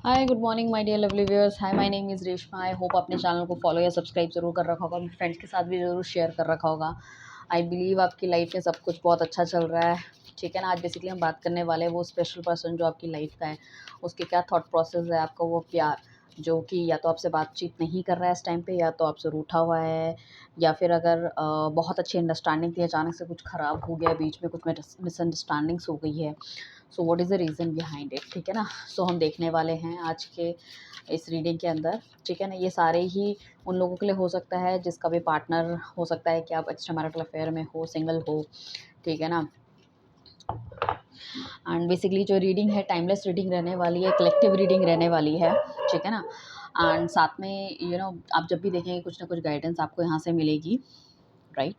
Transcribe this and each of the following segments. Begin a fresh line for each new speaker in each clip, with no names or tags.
Hi good morning my dear lovely viewers. Hi my name is Reshma. I hope आपने channel को follow या subscribe ज़रूर कर रखा होगा, अपने फ्रेंड्स के साथ भी ज़रूर शेयर कर रखा होगा। आई बिलीव आपकी लाइफ में सब कुछ बहुत अच्छा चल रहा है। ठीक है ना। आज बेसिकली हम बात करने वाले हैं वो स्पेशल पर्सन जो आपकी लाइफ का है, उसके क्या थॉट प्रोसेस है, आपका वो प्यार जो कि या तो आपसे बातचीत नहीं कर रहा है इस टाइम पे, या तो आपसे रूठा हुआ है, या फिर अगर बहुत अच्छी अंडरस्टैंडिंग थी, अचानक से कुछ ख़राब हो गया, बीच में कुछ मिसअंडरस्टैंडिंग्स हो गई है। So what is the reason behind it. ठीक है ना। सो हम देखने वाले हैं आज के इस रीडिंग के अंदर। ठीक है ना। ये सारे ही उन लोगों के लिए हो सकता है जिसका भी पार्टनर हो सकता है कि आप एक्स्ट्रा मैरिटल अफेयर में हो, सिंगल हो। ठीक है ना। एंड बेसिकली जो रीडिंग है टाइमलेस रीडिंग रहने वाली है, कलेक्टिव रीडिंग रहने वाली है। ठीक है ना। एंड साथ में आप जब भी देखेंगे कुछ ना कुछ गाइडेंस आपको यहाँ से मिलेगी। राइट।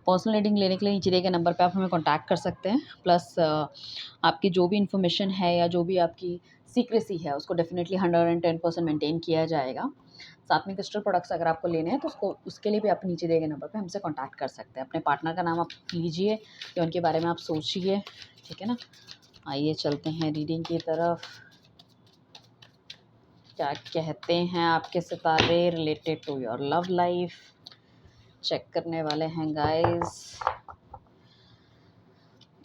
पर्सनल रीडिंग लेने के लिए नीचे दिए गए नंबर पे आप हमें कांटेक्ट कर सकते हैं। प्लस आपकी जो भी इन्फॉर्मेशन है या जो भी आपकी सीक्रेसी है उसको डेफिनेटली 110% मेंटेन किया जाएगा। साथ में क्रिस्टल प्रोडक्ट्स अगर आपको लेने हैं तो उसके लिए भी आप नीचे दिए गए नंबर पे हमसे कांटेक्ट कर सकते हैं। अपने पार्टनर का नाम आप लीजिए या उनके बारे में आप सोचिए। ठीक है ना। आइए चलते हैं रीडिंग की तरफ। क्या कहते हैं आपके सितारे related to your love life, check करने वाले हैं गाइस।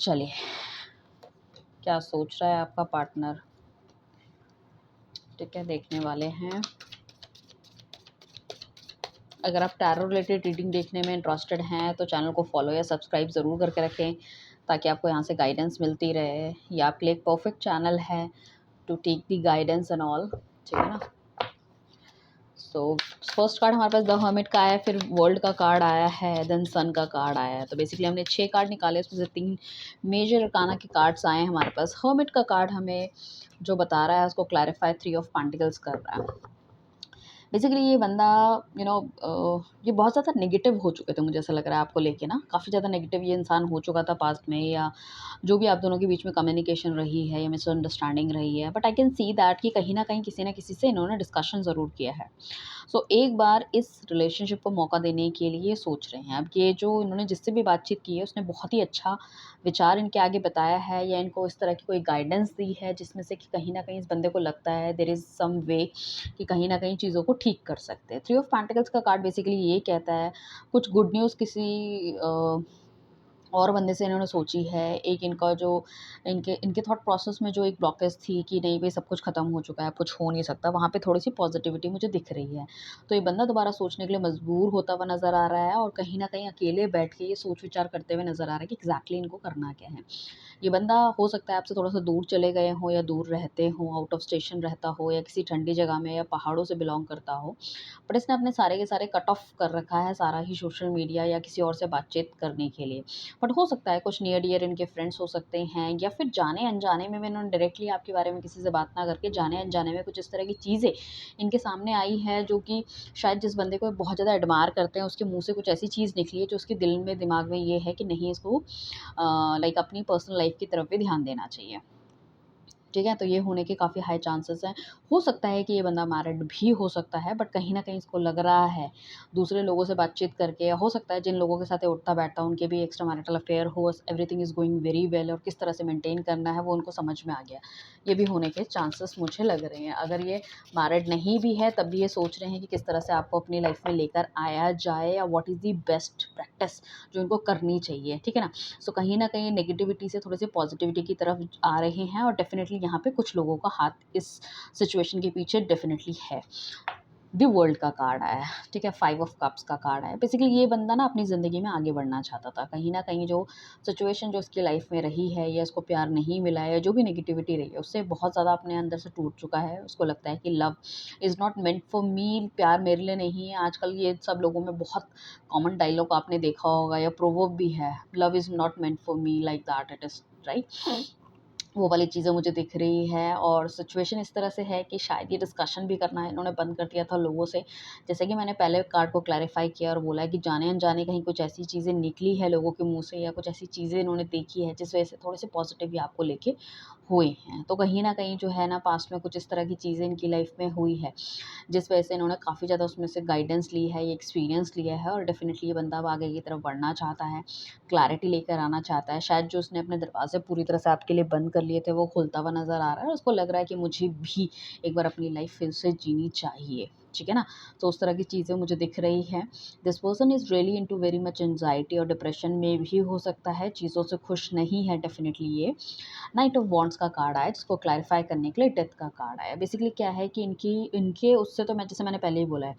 चलिए, क्या सोच रहा है आपका पार्टनर। ठीक है, देखने वाले हैं। अगर आप टैरो रिलेटेड रीडिंग देखने में इंटरेस्टेड हैं तो चैनल को फॉलो या सब्सक्राइब ज़रूर करके रखें ताकि आपको यहाँ से गाइडेंस मिलती रहे। ये आपके लिए एक परफेक्ट चैनल है to take the guidance and all. ठीक है ना। सो फर्स्ट कार्ड हमारे पास द हर्मिट का आया है, फिर वर्ल्ड का कार्ड आया है, देन सन का कार्ड आया है। तो बेसिकली हमने 6 कार्ड निकाले, उसमें से 3 मेजर अरकाना के कार्ड्स आए हैं हमारे पास। हर्मिट का कार्ड हमें जो बता रहा है उसको क्लैरिफाई 3 ऑफ पेंटिकल्स कर रहा है। बेसिकली ये बंदा ये बहुत ज़्यादा नेगेटिव हो चुके थे, मुझे ऐसा लग रहा है आपको लेके ना, काफ़ी ज़्यादा नेगेटिव ये इंसान हो चुका था पास्ट में, या जो भी आप दोनों के बीच में कम्युनिकेशन रही है या मिसअंडरस्टैंडिंग रही है। But I can see that कि कहीं ना कहीं किसी ना किसी से इन्होंने डिस्कशन ज़रूर किया है। सो एक बार इस रिलेशनशिप को मौका देने के लिए सोच रहे हैं। अब ये जो इन्होंने जिससे भी बातचीत की है उसने बहुत ही अच्छा विचार इनके आगे बताया है, या इनको इस तरह की कोई गाइडेंस दी है जिसमें से कि कहीं ना कहीं इस बंदे को लगता है देयर इज़ सम वे कि कहीं न कहीं चीज़ों को ठीक कर सकते हैं। 3 ऑफ पेंटिकल्स का कार्ड बेसिकली ये कहता है कुछ गुड न्यूज़ किसी और बंदे से इन्होंने सोची है। एक इनका जो इनके इनके थॉट प्रोसेस में जो एक ब्लॉकेज थी कि नहीं भई सब कुछ ख़त्म हो चुका है, अब कुछ हो नहीं सकता, वहाँ पे थोड़ी-सी पॉज़िटिविटी मुझे दिख रही है। तो ये बंदा दोबारा सोचने के लिए मजबूर होता हुआ नज़र आ रहा है और कहीं न कहीं अकेले बैठ के ये सोच-विचार करते हुए नज़र आ रहा है कि एग्ज़ैक्टली इनको करना क्या है। ये बंदा हो सकता है आपसे थोड़ा-सा दूर चले गए हों या दूर रहते हों, आउट ऑफ स्टेशन रहता हो या किसी ठंडी जगह में या पहाड़ों से बिलॉन्ग करता हो। बट इसने अपने सारे के सारे कट ऑफ कर रखा है, सारा ही सोशल मीडिया या किसी और से बातचीत करने के लिए। बट हो सकता है कुछ नियर डियर इनके फ्रेंड्स हो सकते हैं, या फिर जाने-अनजाने में इन्होंने डायरेक्टली आपके बारे में किसी से बात ना करके जाने-अनजाने में कुछ इस तरह की चीज़ें इनके सामने आई हैं जो कि शायद जिस बंदे को बहुत ज़्यादा एडमायर करते हैं उसके मुँह से कुछ ऐसी चीज़ निकली है जो उसके दिल में, दिमाग में ये है कि नहीं इसको लाइक अपनी पर्सनल लाइफ की तरफ भी ध्यान देना चाहिए। ठीक है, तो ये होने के काफ़ी हाई चांसेस हैं। हो सकता है कि ये बंदा मैरिड भी हो सकता है, बट कहीं न कहीं इसको लग रहा है, दूसरे लोगों से बातचीत करके, या हो सकता है जिन लोगों के साथ ये उठता-बैठता उनके भी एक्स्ट्रा मैरिटल अफेयर हो, everything is going very well और किस तरह से मेंटेन करना है वो उनको समझ में आ गया। ये भी होने के चांसेस मुझे लग रहे हैं। अगर ये मैरिड नहीं भी है तब भी ये सोच रहे हैं कि किस तरह से आपको अपनी लाइफ में लेकर आया जाए, या what is the best practice जो इनको करनी चाहिए। ठीक है ना? सो कहीं न कहीं नेगेटिविटी से थोड़े-से पॉज़िटिविटी की तरफ आ रहे हैं, और डेफ़िनेटली यहाँ पे कुछ लोगों का हाथ इस सिचुएशन के पीछे डेफ़िनेटली है। द वर्ल्ड का कार्ड आया है। ठीक है, 5 ऑफ कप्स का कार्ड आया है। बेसिकली ये बंदा ना अपनी ज़िंदगी में आगे बढ़ना चाहता था। कहीं न कहीं जो सिचुएशन जो उसकी लाइफ़ में रही है, या उसको प्यार नहीं मिला है, या जो भी नेगेटिविटी रही है, उससे बहुत ज़्यादा अपने अंदर से टूट चुका है। उसको लगता है कि love is not meant for me, प्यार मेरे लिए नहीं है। आजकल ये सब लोगों में बहुत कॉमन डायलॉग आपने देखा होगा, या प्रोवर्ब भी है, love is not meant for me like that it is, right? वो वाली चीज़ें मुझे दिख रही है, और सिचुएशन इस तरह से है कि शायद ये डिस्कशन भी करना इन्होंने बंद कर दिया था लोगों से। जैसे कि मैंने पहले कार्ड को क्लैरिफ़ाई किया और बोला है कि जाने-अनजाने कहीं कुछ ऐसी चीज़ें निकली है लोगों के मुँह से, या कुछ ऐसी चीज़ें इन्होंने देखी है जिस वज़ह से थोड़े-से पॉज़िटिव भी आपको लेके हुए हैं। तो कहीं न कहीं जो है ना, पास्ट में कुछ इस तरह की चीज़ें इनकी लाइफ़ में हुई है, जिस वजह से इन्होंने काफ़ी ज़्यादा उसमें से गाइडेंस ली है, ये एक्सपीरियंस लिया है, और डेफ़िनिटली ये बंदा अब आगे की तरफ बढ़ना चाहता है, क्लैरिटी लेकर आना चाहता है। शायद जो उसने अपने दरवाज़े पूरी तरह से आपके लिए बंद कर लिए थे वो खुलता हुआ नज़र आ रहा है और उसको लग रहा है कि मुझे भी एक बार अपनी लाइफ फिर से जीनी चाहिए, ठीक है ना? तो उस तरह की चीज़ें मुझे दिख रही हैं। This person is really into very much anxiety और डिप्रेशन में भी हो सकता है, चीज़ों से खुश नहीं है डेफ़िनिटली ये। नाइट ऑफ वॉन्ड्स का कार्ड आया जिसको क्लैरिफाई करने के लिए डेथ का कार्ड आया। बेसिकली क्या है कि इनकी इनके उससे तो मैं जैसे मैंने पहले ही बोला है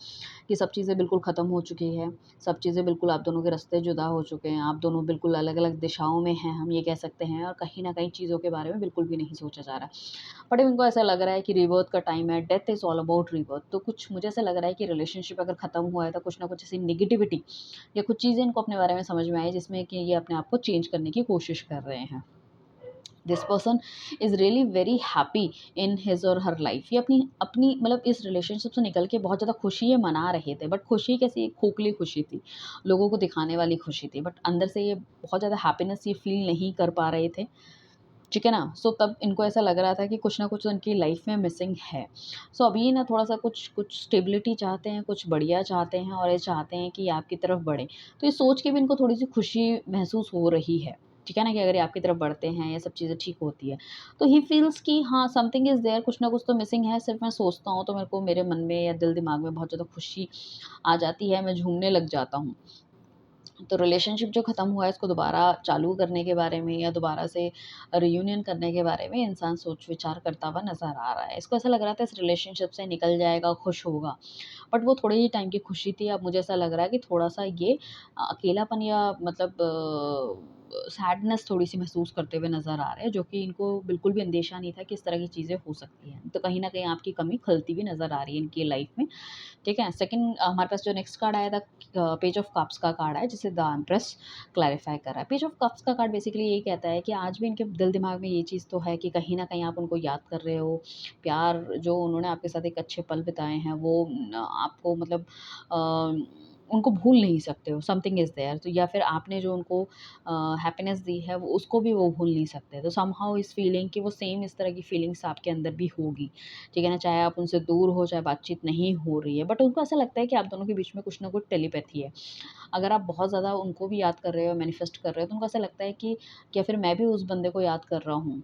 कि सब चीज़ें बिल्कुल ख़त्म हो चुकी है, सब चीज़ें बिल्कुल आप दोनों के रास्ते जुदा हो चुके हैं, आप दोनों बिल्कुल अलग-अलग दिशाओं में हैं, हम ये कह सकते हैं और कहीं न कहीं चीज़ों के बारे में बिल्कुल भी नहीं सोचा जा रहा। बट इनको ऐसा लग रहा है कि रिबर्थ का टाइम है, death is all about rebirth. तो कुछ मुझे ऐसा लग रहा है कि रिलेशनशिप अगर ख़त्म हुआ है तो कुछ ना कुछ ऐसी नेगेटिविटी या कुछ चीज़ें इनको अपने बारे में समझ में आई जिसमें कि ये अपने आप को चेंज करने की कोशिश कर रहे हैं। This person is really very happy in his और हर लाइफ। ये अपनी अपनी मतलब इस रिलेशनशिप से निकल के बहुत ज़्यादा खुशी ये मना रहे थे, बट खुशी कैसी एक खोखली खुशी थी, लोगों को दिखाने वाली खुशी थी, बट अंदर से ये बहुत ज़्यादा हैप्पीनेस ये फील नहीं कर पा रहे थे, ठीक है ना? सो तब इनको ऐसा लग रहा था कि कुछ ना कुछ उनकी लाइफ में मिसिंग है। सो अभी ना थोड़ा सा कुछ कुछ स्टेबिलिटी चाहते हैं, कुछ बढ़िया चाहते हैं और ये चाहते हैं कि ये आपकी तरफ बढ़ें। तो ये सोच के भी इनको थोड़ी सी खुशी महसूस हो रही है, ठीक है ना? कि अगर ये आपकी तरफ बढ़ते हैं, ये सब चीज़ें ठीक होती है, तो ही फील्स कि हाँ, समथिंग इज़ देयर, कुछ ना कुछ तो मिसिंग है। सिर्फ मैं सोचता हूँ तो मेरे को मेरे मन में या दिल दिमाग में बहुत ज़्यादा खुशी आ जाती है, मैं झूमने लग जाता हूँ। तो रिलेशनशिप जो ख़त्म हुआ है इसको दोबारा चालू करने के बारे में या दोबारा से रियूनियन करने के बारे में इंसान सोच विचार करता हुआ नज़र आ रहा है। इसको ऐसा लग रहा था इस रिलेशनशिप से निकल जाएगा, खुश होगा। बट वो थोड़े ही टाइम की खुशी थी। अब मुझे ऐसा लग रहा है कि थोड़ा-सा ये अकेलापन या मतलब सैडनेस थोड़ी-सी महसूस करते हुए नज़र आ रहे हैं, जो कि इनको बिल्कुल भी अंदेशा नहीं था कि इस तरह की चीज़ें हो सकती हैं। तो कहीं न कहीं आपकी कमी खलती हुई नज़र आ रही है इनकी लाइफ़ में। ठीक है? सेकंड हमारे पास जो नेक्स्ट कार्ड आया था पेज ऑफ कप्स का कार्ड है जिसे द एम्प्रेस क्लैरिफाई कर रहा है। पेज ऑफ कप्स का कार्ड बेसिकली यही कहता है कि आज भी इनके दिल-दिमाग में ये चीज़ तो है कि कहीं न कहीं आप उनको याद कर रहे हो। प्यार जो उन्होंने आपके साथ एक अच्छे पल बिताए हैं वो आपको मतलब उनको भूल नहीं सकते हो, समथिंग इज़ देयर। तो या फिर आपने जो उनको हैप्पीनेस दी है वो उसको भी वो भूल नहीं सकते। तो समहाउ इस फीलिंग कि वो सेम इस तरह की फीलिंग्स आपके अंदर भी होगी। ठीक है ना? चाहे आप उनसे दूर हो, चाहे बातचीत नहीं हो रही है, बट उनको ऐसा लगता है कि आप दोनों के बीच में कुछ ना कुछ टेलीपैथी है। अगर आप बहुत ज़्यादा उनको भी याद कर रहे हो, मैनिफेस्ट कर रहे हो, तो उनको ऐसा लगता है कि या फिर मैं भी उस बंदे को याद कर रहा हूँ।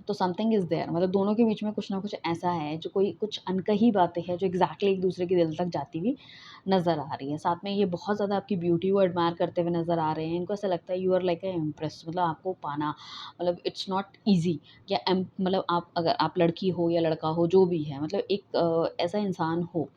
तो समथिंग इज़ देयर, मतलब दोनों के बीच में कुछ ना कुछ ऐसा है जो कोई कुछ अनकही बातें हैं जो एग्ज़ैक्टली एक दूसरे के दिल तक जाती हुई नज़र आ रही है। साथ में ये बहुत ज़्यादा आपकी ब्यूटी को एडमायर करते हुए नज़र आ रहे हैं। इनको ऐसा लगता है you are like a impress, मतलब आपको पाना मतलब इट्स नॉट ईज़ी या मतलब आप अगर आप लड़की हो या लड़का हो जो भी है, मतलब एक ऐसा इंसान हो,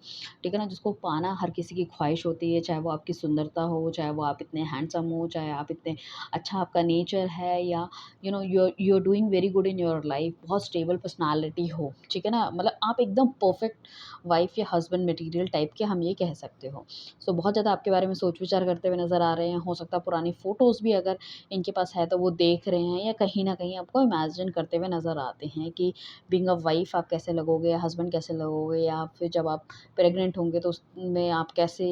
ठीक है ना? जिसको पाना हर किसी की ख्वाहिश होती है, चाहे वो आपकी सुंदरता हो, चाहे वो आप इतने हैंडसम हो, चाहे आप इतने अच्छा आपका नेचर है या you are doing very good in your life, बहुत स्टेबल पर्सनालिटी हो, ठीक है ना? मतलब आप एकदम परफेक्ट वाइफ या हस्बैंड मटेरियल टाइप के हम ये कह सकते हो। सो बहुत ज़्यादा आपके बारे में सोच विचार करते हुए नज़र आ रहे हैं। हो सकता है पुरानी फ़ोटोज़ भी अगर इनके पास है तो वो देख रहे हैं या कहीं न कहीं आपको इमेजिन करते हुए नज़र आते हैं कि बीइंग अ वाइफ आप कैसे लगोगे, हस्बैंड कैसे लगोगे या फिर जब आप प्रेग्नेंट होंगे तो उसमें आप कैसे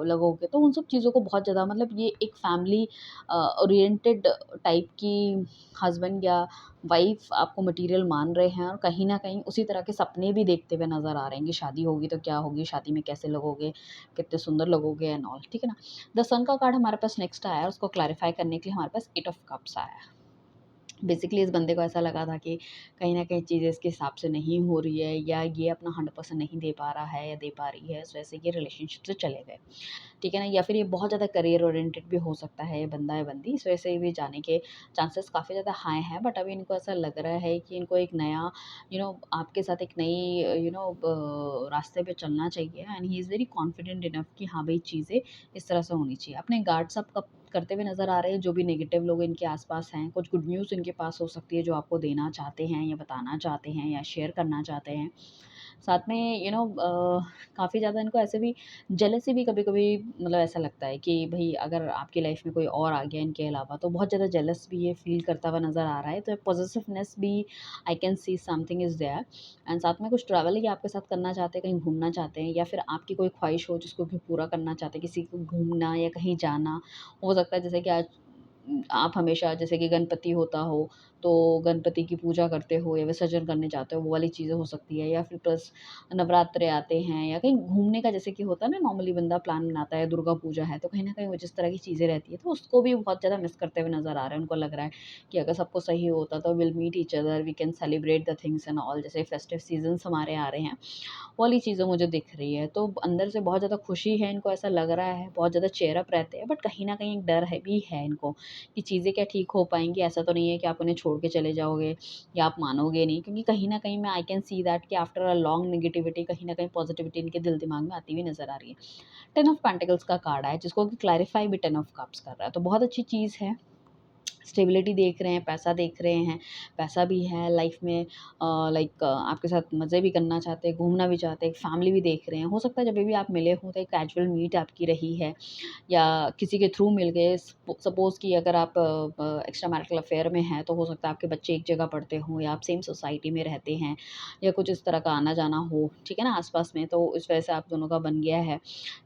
लगोगे। तो उन सब चीज़ों को बहुत ज़्यादा मतलब ये एक फैमिली ओरिएंटेड टाइप की हस्बैंड या वाइफ आपको मटेरियल मान रहे हैं और कहीं न कहीं उसी तरह के सपने भी देखते हुए नज़र आ रहे हैं कि शादी होगी तो क्या होगी, शादी में कैसे लगोगे, कितने सुंदर लगोगे एंड ऑल, ठीक है ना? द सन का कार्ड हमारे पास नेक्स्ट आया है, उसको क्लैरिफ़ाई करने के लिए हमारे पास 8 ऑफ कप्स आया है। बेसिकली इस बंदे को ऐसा लगा था कि कहीं न कहीं चीज़ें इसके हिसाब से नहीं हो रही है या ये अपना 100% नहीं दे पा रहा है या दे पा रही है, इस वजह से ये रिलेशनशिप से चले गए। ठीक है ना? या फिर ये बहुत ज़्यादा करियर ओरिएंटेड भी हो सकता है ये बंदा या बंदी, इस वजह से भी जाने के चांसेस काफ़ी ज़्यादा हाई हैं। बट अभी इनको ऐसा लग रहा है कि इनको एक नया आपके साथ एक नई रास्ते पे चलना चाहिए and he is very confident enough कि हाँ भाई चीज़ें इस तरह से होनी चाहिए। अपने गार्ड्स अप कप करते हुए नज़र आ रहे हैं जो भी नेगेटिव लोग इनके आस-पास हैं। कुछ गुड न्यूज़ इनके पास हो सकती है जो आपको देना चाहते हैं या बताना चाहते हैं या शेयर करना चाहते हैं। साथ में काफ़ी ज़्यादा इनको ऐसे भी जेलसी भी कभी-कभी मतलब ऐसा लगता है कि भई अगर आपकी लाइफ़ में कोई और आ गया इनके अलावा तो बहुत ज़्यादा जेलस भी ये फ़ील करता हुआ नज़र आ रहा है। तो पॉज़ेसिवनेस भी I can see something is there and साथ में कुछ ट्रैवल ये आपके साथ करना चाहते हैं, कहीं घूमना चाहते हैं या फिर आपकी कोई ख़्वाहिश हो जिसको कि पूरा करना चाहते हैं, किसी को घूमना या कहीं जाना। हो सकता है जैसे कि आज आप हमेशा जैसे कि गणपति होता हो, तो गणपति की पूजा करते हो या विसर्जन करने जाते हो, वो वाली चीज़ें हो सकती है। या फिर प्लस नवरात्रे आते हैं या कहीं घूमने का, जैसे कि होता है ना नॉर्मली बंदा प्लान बनाता है, दुर्गा पूजा है, तो कहीं न कहीं वो जिस तरह की चीज़ें रहती है, तो उसको भी बहुत ज़्यादा मिस करते हुए नज़र आ रहे हैं। उनको लग रहा है कि अगर सब कुछ सही होता तो will meet each other, we can celebrate the things and all. जैसे फेस्टिव सीज़न्स हमारे आ रहे हैं, वो वाली चीज़ें मुझे दिख रही है। तो अंदर से बहुत ज़्यादा खुशी है, इनको ऐसा लग रहा है, बहुत ज़्यादा चीयर अप रहते हैं, बट कहीं न कहीं एक डर है भी है इनको कि चीज़ें क्या ठीक हो पाएँगी। ऐसा तो नहीं है कि आप उन्हें छोड़ के चले जाओगे या आप मानोगे नहीं, क्योंकि कहीं न कहीं मैं आई कैन सी दैट कि आफ्टर अ लॉन्ग नेगेटिविटी कहीं न कहीं पॉज़िटिविटी इनके दिल-दिमाग में आती हुई नज़र आ रही है। 10 ऑफ पेंटिकल्स का कार्ड है, जिसको कि क्लैरिफ़ाई भी 10 ऑफ कप्स कर रहा है, तो बहुत अच्छी चीज़ है। स्टेबिलिटी देख रहे हैं, पैसा देख रहे हैं, पैसा भी है लाइफ में, लाइक आपके साथ मज़े भी करना चाहते हैं, घूमना भी चाहते हैं, फैमिली भी देख रहे हैं। हो सकता है जब भी आप मिले हों तो एक कैजुअल मीट आपकी रही है या किसी के थ्रू मिल गए। सपोज़ कि अगर आप एक्स्ट्रा मैरिटल अफेयर में हैं, तो हो सकता है आपके बच्चे एक जगह पढ़ते हों या आप सेम सोसाइटी में रहते हैं या कुछ इस तरह का आना-जाना हो, ठीक है ना, आस-पास में, तो इस वजह से आप दोनों का बन गया है।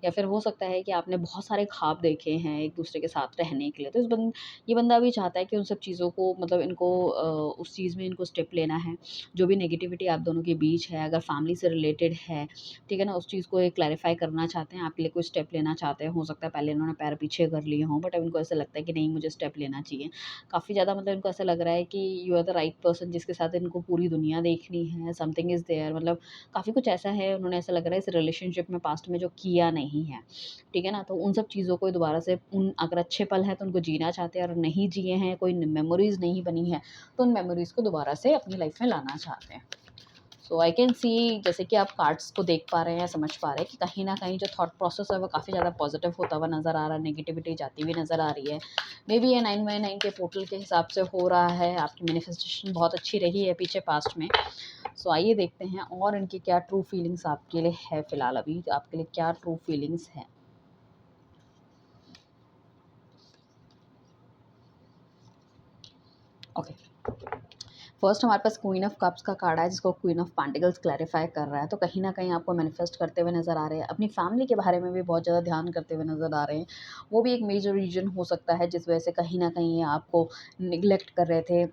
या फिर हो सकता है कि आपने बहुत सारे ख्वाब देखे हैं एक-दूसरे के साथ रहने के लिए, तो ये बंदा भी चाहता है कि उन सब चीज़ों को, मतलब इनको उस चीज़ में इनको स्टेप लेना है। जो भी नेगेटिविटी आप दोनों के बीच है, अगर फैमिली से रिलेटेड है, ठीक है ना, उस चीज़ को एक क्लैरिफ़ाई करना चाहते हैं, आपके लिए कोई स्टेप लेना चाहते हैं। हो सकता है पहले इन्होंने पैर पीछे कर लिए हों, बट अब इनको ऐसा लगता है कि नहीं, मुझे स्टेप लेना चाहिए। काफ़ी ज़्यादा, मतलब इनको ऐसा लग रहा है कि you are the right person जिसके साथ इनको पूरी दुनिया देखनी है, समथिंग इज़ देयर, मतलब काफ़ी कुछ ऐसा है, उन्होंने ऐसा लग रहा है इस रिलेशनशिप में पास्ट में जो किया नहीं है, ठीक है ना? तो उन सब चीज़ों को दोबारा से, उन अगर अच्छे पल हैं तो उनको जीना चाहते हैं, और नहीं जिए हैं, कोई मेमोरीज़ नहीं बनी है, तो उन मेमोरीज़ को दोबारा से अपनी लाइफ़ में लाना चाहते हैं। सो आई कैन सी, जैसे कि आप कार्ड्स को देख पा रहे हैं या समझ पा रहे हैं कि कहीं न कहीं जो थॉट प्रोसेस है वो काफ़ी ज़्यादा पॉज़िटिव होता हुआ नज़र आ रहा है, नेगेटिविटी जाती हुई नज़र आ रही है। मेबी ये 9/9 के पोर्टल के हिसाब से हो रहा है, आपकी मैनिफेस्टेशन बहुत अच्छी रही है पीछे पास्ट में। सो आइए देखते हैं और इनकी क्या ट्रू फीलिंग्स आपके लिए है, फ़िलहाल अभी आपके लिए क्या ट्रू फीलिंग्स हैं। ओके। फर्स्ट हमारे पास क्वीन ऑफ कप्स का कार्ड है, जिसको क्वीन ऑफ पेंटिकल्स क्लैरिफाई कर रहा है, तो कहीं न कहीं आपको मैनिफेस्ट करते हुए नज़र आ रहे हैं। अपनी फैमिली के बारे में भी बहुत ज़्यादा ध्यान करते हुए नज़र आ रहे हैं। वो भी एक मेजर रीज़न हो सकता है जिस वजह से कहीं न कहीं ये आपको नेग्लेक्ट कर रहे थे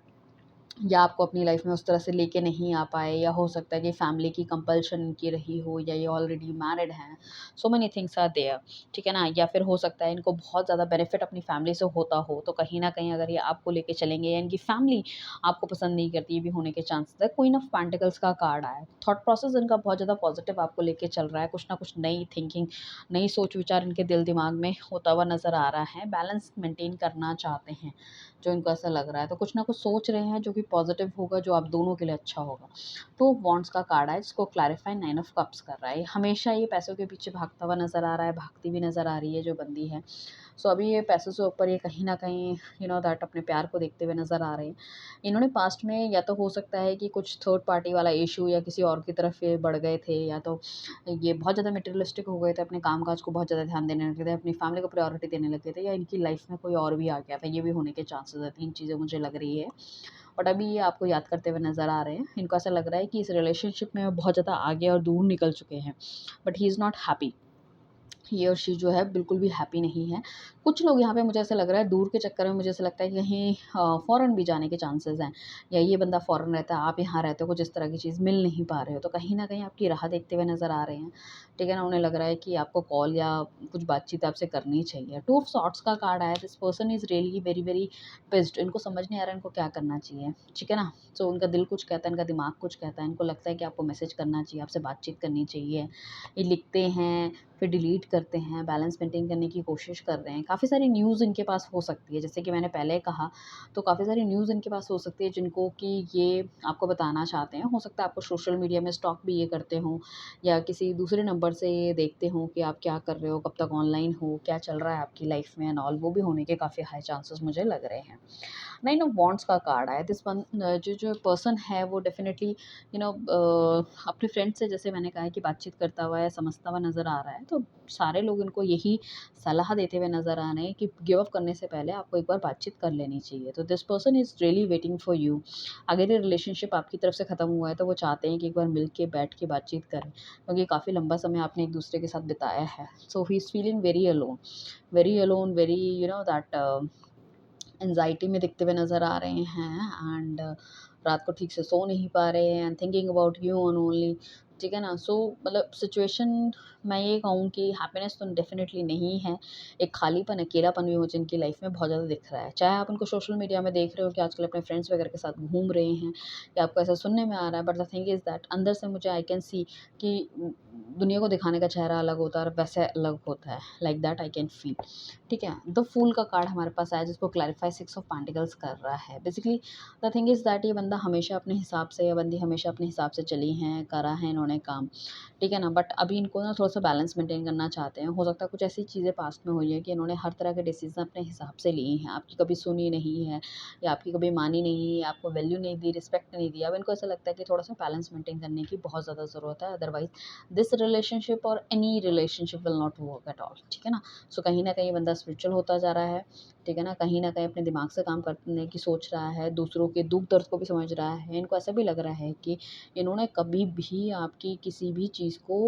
या आपको अपनी लाइफ में उस तरह से लेके नहीं आ पाए, या हो सकता है कि फैमिली की कंपल्शन इनकी रही हो, या ये ऑलरेडी मैरिड हैं। So many things are there, ठीक है ना? या फिर हो सकता है इनको बहुत ज़्यादा बेनिफिट अपनी फैमिली से होता हो, तो कहीं न कहीं अगर ये आपको लेके चलेंगे या इनकी फैमिली आपको पसंद नहीं करती, ये भी होने के चांसेस है। क्वीन ऑफ पेंटिकल्स का कार्ड आया है। थॉट प्रोसेस इनका बहुत ज़्यादा पॉजिटिव आपको लेके चल रहा है। कुछ ना कुछ नई थिंकिंग, नई सोच-विचार इनके दिल-दिमाग में होता हुआ नज़र आ रहा है। बैलेंस मेंटेन करना चाहते हैं, जो इनको ऐसा लग रहा है। तो कुछ ना कुछ सोच रहे हैं जो कि पॉज़िटिव होगा, जो आप दोनों के लिए अच्छा होगा। 2 ऑफ वांड्स का कार्ड है, जिसको क्लैरिफाई 9 ऑफ कप्स कर रहा है। हमेशा ये पैसों के पीछे भागता हुआ नज़र आ रहा है, भागती भी नज़र आ रही है जो बंदी है। सो अभी ये पैसों से ऊपर ये कहीं न कहीं दैट अपने प्यार को देखते हुए नज़र आ रहे हैं। इन्होंने पास्ट में, या तो हो सकता है कि कुछ थर्ड पार्टी वाला इश्यू या किसी और की तरफ ये बढ़ गए थे, या तो ये बहुत ज़्यादा मटेरियलिस्टिक हो गए थे, अपने काम-काज को बहुत ज़्यादा ध्यान देने लगे थे, अपनी फैमिली को प्रायोरिटी देने लगे थे, या इनकी लाइफ़ में कोई और भी आ गया था, ये भी होने के चांसेस है। 3 चीज़ें मुझे लग रही है। बट अभी ये आपको याद करते हुए नज़र आ रहे हैं। इनको ऐसा लग रहा है कि इस रिलेशनशिप में वो बहुत ज़्यादा आगे और दूर निकल चुके हैं, but he is not happy. He और शी जो है बिल्कुल भी हैप्पी नहीं है। कुछ लोग यहाँ पे, मुझे ऐसा लग रहा है, दूर के चक्कर में मुझे ऐसा लगता है कि कहीं फ़ॉरेन भी जाने के चांसेस हैं, या ये बंदा फ़ॉरेन रहता है, आप यहाँ रहते हो, कुछ इस तरह की चीज़ मिल नहीं पा रहे हो, तो कहीं न कहीं आपकी राह देखते हुए नज़र आ रहे हैं, ठीक है ना? उन्हें लग रहा है कि आपको कॉल या कुछ बातचीत आपसे करनी चाहिए। 2 ऑफ सॉर्ड्स का कार्ड आया है, this person is really very, very pissed. इनको समझ नहीं आ रहा है इनको क्या करना चाहिए, ठीक है ना? सो उनका दिल कुछ कहता है, इनका दिमाग कुछ कहता है, इनको लगता है कि आपको मैसेज करना चाहिए, आपसे बातचीत करनी चाहिए। ये लिखते हैं, फिर डिलीट करते हैं, बैलेंस मेंटेन करने की कोशिश कर रहे हैं। काफ़ी सारी न्यूज़ इनके पास हो सकती है, जैसे कि मैंने पहले कहा, तो काफ़ी सारी न्यूज़ इनके पास हो सकती है जिनको कि ये आपको बताना चाहते हैं। हो सकता है आपको सोशल मीडिया में स्टॉक भी ये करते हों, या किसी दूसरे नंबर से ये देखते हों कि आप क्या कर रहे हो, कब तक ऑनलाइन हो, क्या चल रहा है आपकी लाइफ़ में एंड ऑल, वो भी होने के काफ़ी हाई चांसेस मुझे लग रहे हैं। 9 ऑफ वांड्स का कार्ड आया है। दिस वन, जो पर्सन है वो डेफ़िनेटली अपने फ्रेंड से, जैसे मैंने कहा है कि बातचीत करता हुआ या समझता हुआ नज़र आ रहा है, तो सारे लोग इनको यही सलाह देते हुए नज़र आ रहे हैं कि गिव अप करने से पहले आपको एक बार बातचीत कर लेनी चाहिए। तो this person is really waiting for you. अगर ये रिलेशनशिप आपकी तरफ से ख़त्म हुआ है, तो वो चाहते हैं कि एक बार मिल के बैठ के बातचीत करें, क्योंकि काफ़ी लंबा समय आपने एक दूसरे के साथ बिताया है। So he is feeling very alone, very alone, very that anxiety में दिखते हुए नज़र आ रहे हैं एंड रात को ठीक से सो नहीं पा रहे हैं and thinking about you on only, ठीक है ना। सो मतलब सिचुएशन, मैं ये कहूँ कि हैप्पीनेस तो डेफिनेटली नहीं है, एक खालीपन, अकेलापन भी मुझे इनकी लाइफ में बहुत ज़्यादा दिख रहा है। चाहे आप उनको सोशल मीडिया में देख रहे हो कि आजकल अपने फ्रेंड्स वगैरह के साथ घूम रहे हैं या आपको ऐसा सुनने में आ रहा है, but the thing is that अंदर से मुझे आई कैन सी कि दुनिया को दिखाने का चेहरा अलग होता है और वैसे अलग होता है, like that I can feel. ठीक है, द फूल का कार्ड हमारे पास आया जिसको क्लैरिफाई 6 ऑफ पेंटिकल्स कर रहा है। Basically the thing is that ये बंदा हमेशा अपने हिसाब से या बंदी हमेशा अपने हिसाब से चली हैं, करा है इन्होंने काम, ठीक है ना। बट अभी इनको ना थोड़ा सा बैलेंस मेंटेन करना चाहते हैं। हो सकता है कुछ ऐसी चीज़ें पास्ट में हुई है कि इन्होंने हर तरह के डिसीजन अपने हिसाब से लिए हैं, आपकी कभी सुनी नहीं है या आपकी कभी मानी नहीं है, आपको वैल्यू नहीं दी, रिस्पेक्ट नहीं दिया। अब इनको ऐसा लगता है कि थोड़ा सा बैलेंस मेंटेन करने की बहुत ज़्यादा ज़रूरत है, अदरवाइज दिस रिलेशनशिप और any relationship will not work at all, ठीक है ना। सो कहीं न कहीं बंदा स्पिरिचुअल होता जा रहा है, ठीक है ना, कहीं न कहीं अपने दिमाग से काम करने की सोच रहा है, दूसरों के दुःख दर्द को भी समझ रहा है। इनको ऐसा भी लग रहा है कि इन्होंने कभी भी आपकी किसी भी चीज़ को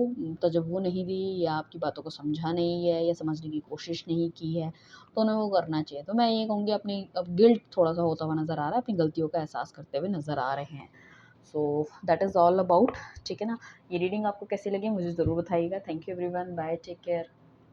तवज्जो नहीं दी या आपकी बातों को समझा नहीं है या समझने की कोशिश नहीं की है, तो उन्हें वो करना चाहिए। तो मैं ये कहूँगी अपनी अब गिल्ट थोड़ा-सा होता हुआ नज़र आ रहा है, अपनी गलतियों का एहसास करते हुए नज़र आ रहे हैं। So that is all about, ठीक है ना। ये रीडिंग आपको कैसी लगी मुझे ज़रूर बताइएगा। Thank you everyone, bye, take care.